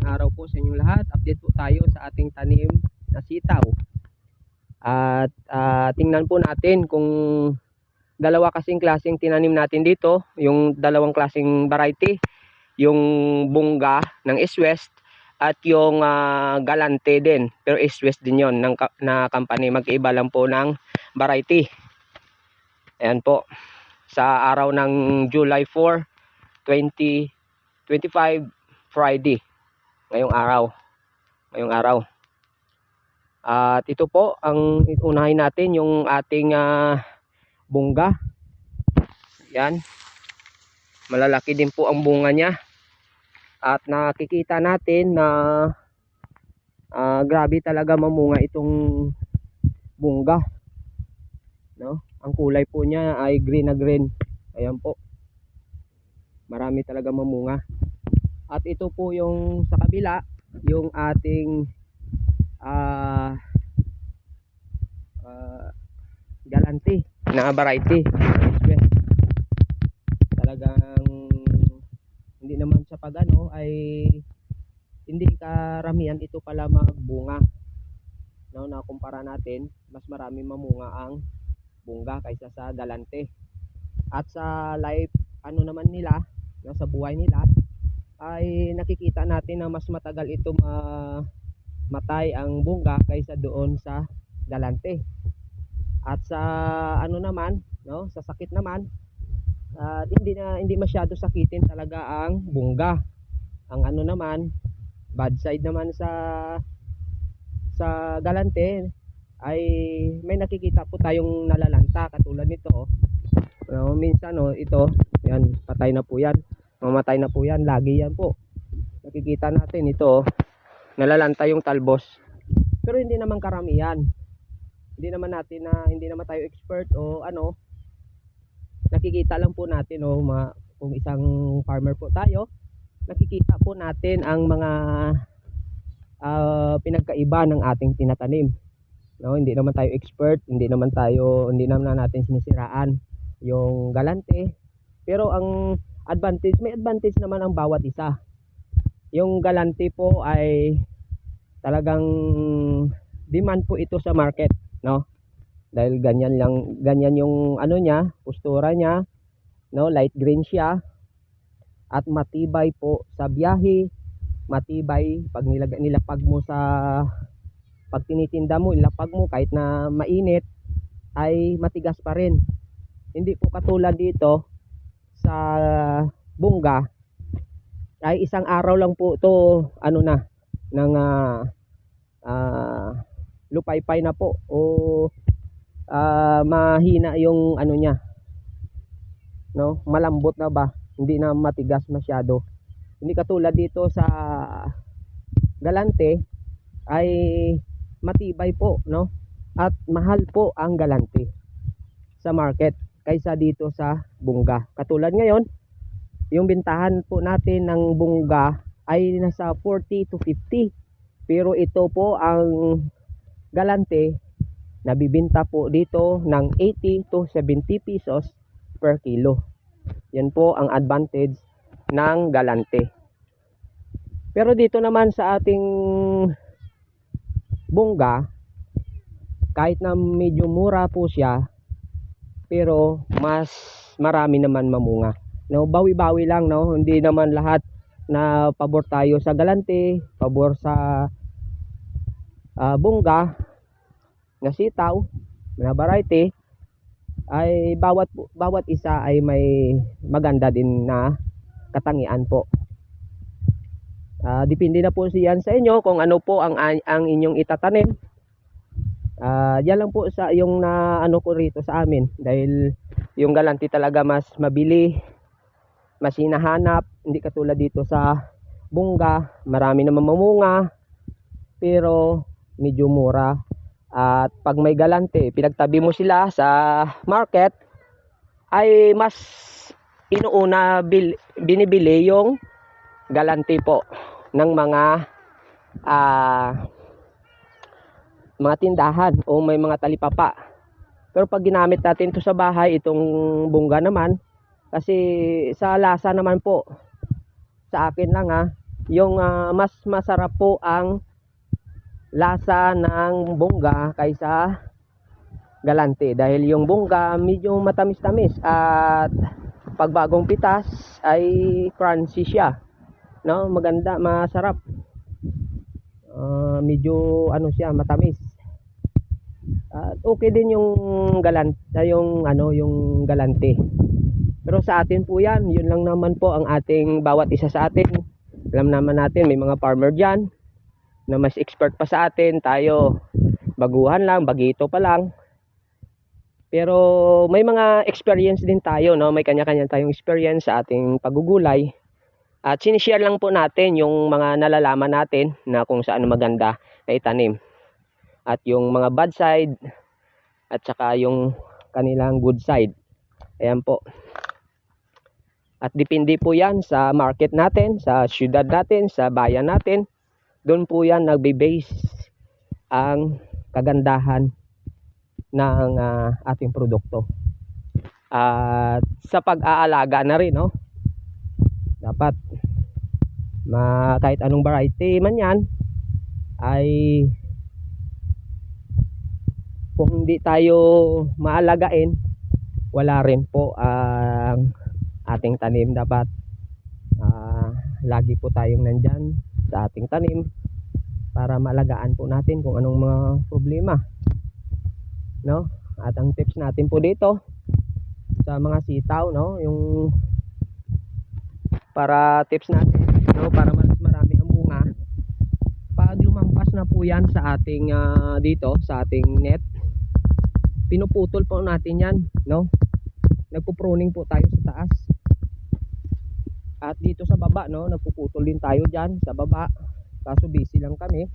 araw po sa inyong lahat. Update po tayo sa ating tanim na sitaw. At tingnan po natin kung dalawa kasing klaseng tinanim natin dito. Yung dalawang klaseng variety. Yung bungga ng East West at yung galante din. Pero East West din yon na company. Magkaiba lang po ng variety. Ayan po. Sa araw ng July 4, 2025 Friday. Ngayong araw. At ito po ang unahin natin yung ating bungga. Yan. Malalaki din po ang bunga niya. At nakikita natin na grabe talaga mamunga itong bungga. No? Ang kulay po niya ay green na green. Ayan po. Marami talaga mamunga. At ito po yung sa kabila, yung ating galante na variety. Talagang hindi naman sa pagano ay hindi karamihan ito pala magbunga. No, na kumpara natin, mas marami mamunga ang bungga kaysa sa galante. At sa life ano naman nila, no, sa buhay nila ay nakikita natin na mas matagal ito matay ang bungga kaysa doon sa galante. At sa ano naman, no, sa sakit naman, hindi masyado sakitin talaga ang bungga. Ang ano naman, bad side naman sa galante ay may nakikita po tayong nalalanta katulad nito. Minsan ito, yan, patay na po yan. Mamatay na po yan, lagi yan po. Nakikita natin ito, nalalanta yung talbos. Pero hindi naman karamihan. Hindi naman tayo expert o ano. Nakikita lang po natin kung isang farmer po tayo, nakikita po natin ang mga pinagkaiba ng ating tinatanim. No, hindi naman tayo expert, hindi naman natin sinisiraan yung galante. Pero ang may advantage naman ang bawat isa. Yung galante po ay talagang demand po ito sa market, no? Dahil ganyan yung ano niya, postura niya, no? Light green siya at matibay po sa biyahe, matibay pag nilapag mo pag tinitinda mo, ilapag mo kahit na mainit ay matigas pa rin. Hindi po katulad dito sa bungga ay isang araw lang po to ng lupaypay na po o mahina yung ano niya, no, malambot na ba, hindi na matigas masyado. Hindi katulad dito sa galante ay matibay po, no, at mahal po ang galante sa market kaysa dito sa bungga. Katulad ngayon, yung bintahan po natin ng bungga ay nasa 40 to 50. Pero ito po ang galante, nabibinta po dito ng 80 to 70 pesos per kilo. Yan po ang advantage ng galante. Pero dito naman sa ating bungga, kahit na medyo mura po siya, pero mas marami naman mamunga. No, bawi-bawi lang, no. Hindi naman lahat na pabor tayo sa galante, pabor sa bungga na sitaw na variety, ay bawat isa ay may maganda din na katangian po. Depende na po siyan sa inyo kung ano po ang inyong itatanim. Yan lang po sa yung na ano ko rito sa amin, dahil yung galante talaga mas mabili, mas hinahanap, hindi katulad dito sa bungga, marami naman mamunga pero medyo mura. At pag may galante, pinagtabi mo sila sa market, ay mas inuuna binibili yung galante po ng mga tindahan o may mga talipapa. Pero pag ginamit natin ito sa bahay, itong bungga naman, kasi sa lasa naman po, sa akin lang yung mas masarap po ang lasa ng bongga kaysa galante, dahil yung bongga medyo matamis-tamis at pag bagong pitas ay crunchy siya, no? Maganda, masarap. Medyo ano siya, matamis. At okay din yung yung galante. Pero sa atin po yan, yun lang naman po ang ating bawat isa sa atin. Alam naman natin may mga farmer diyan na mas expert pa sa atin. Tayo baguhan lang, bagito pa lang. Pero may mga experience din tayo, no? May kanya-kanya tayong experience sa ating pagugulay. At sinishare lang po natin yung mga nalalaman natin na kung saan maganda na itanim. At yung mga bad side at saka yung kanilang good side. Ayan po. At depende po yan sa market natin, sa syudad natin, sa bayan natin. Doon po yan nagbe-base ang kagandahan ng ating produkto. At sa pag-aalaga na rin, no? Dapat kahit anong variety man yan, ay kung hindi tayo maalagain, wala rin po ang ating tanim. Dapat lagi po tayong nandyan sa ating tanim para maalagaan po natin kung anong mga problema, no? At ang tips natin po dito sa mga sitaw, no, yung tips natin, no, para mas marami ang bunga. Pag lumampas na po yan sa ating dito sa ating net, pinuputol po natin yan, no? Nagpo-pruning po tayo sa taas. At dito sa baba, no, nagpuputol din tayo dyan sa baba. Kaso busy lang kami,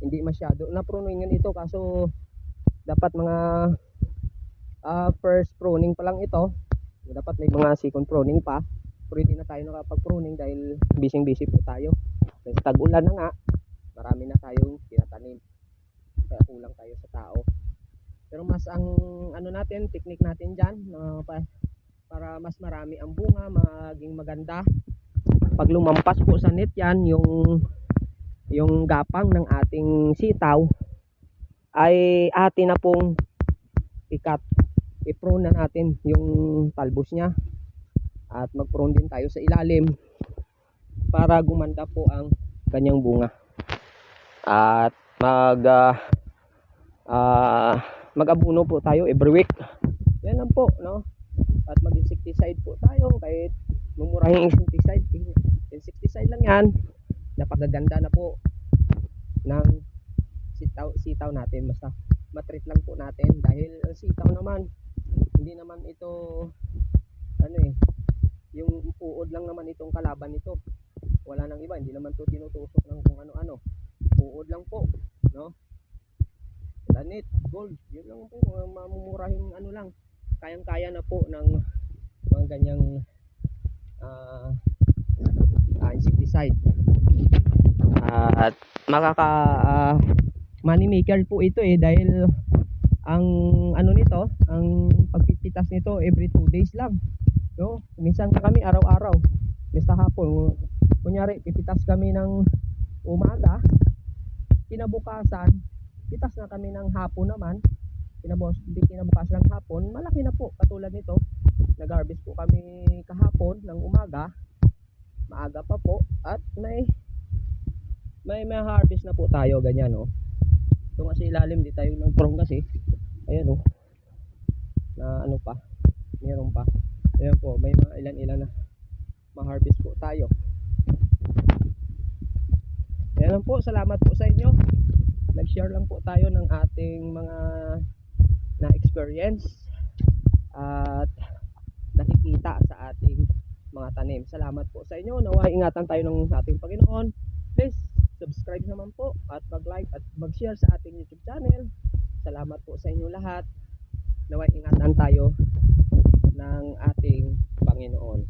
hindi masyado na pruningan ito. Kaso dapat mga first pruning pa lang ito. Dapat may mga second pruning pa. Pero hindi na tayo nakapag-pruning dahil busy po tayo. Kasi tag-ulan na nga, marami na tayong tinatanim. Kaya kulang tayo sa tao. Pero mas ang technique natin dyan, para mas marami ang bunga, maging maganda. Pag lumampas po sa net yan, yung gapang ng ating sitaw, ay atin na pong i-prune na natin yung talbos nya. At mag-prune din tayo sa ilalim para gumanda po ang kanyang bunga. At mag-abuno po tayo every week. Yan lang po, no? At mag-insecticide po tayo, kahit mumurahing insecticide lang yan. Napakaganda na po ng sitaw natin. Basta matreat lang po natin, dahil ang sitaw naman hindi naman ito yung uod lang naman itong kalaban nito. Wala nang iba, hindi naman to tinutusok ng kung ano-ano. Uod lang po, no? Lanit, gold, yun lang po. Mamumurahing lang, kayang-kaya na po ng mga ganyang insecticide. At money maker po ito dahil ang nito, ang pagpipitas nito every 2 days lang, no? Minsan kami araw-araw, basta hapon. Kunyari pipitas kami ng umaga, kinabukasan pitas na kami ng hapon naman. Kinabukasan ng hapon, malaki na po. Katulad nito, nag-harvest po kami kahapon ng umaga, maaga pa po, at may harvest na po tayo, ganyan, no? Ito nga sa ilalim, di tayo nag-prong kasi, ayan, no, na pa, meron pa. Ayan po, may mga ilan-ilan na ma-harvest po tayo. Ayan lang po, salamat po sa inyo. Nag-share lang po tayo ng ating mga na-experience at nakikita sa ating mga tanim. Salamat po sa inyo. Naway ingatan tayo ng ating Panginoon. Please subscribe naman po at mag-like at mag-share sa ating YouTube channel. Salamat po sa inyo lahat. Naway ingatan tayo ng ating Panginoon.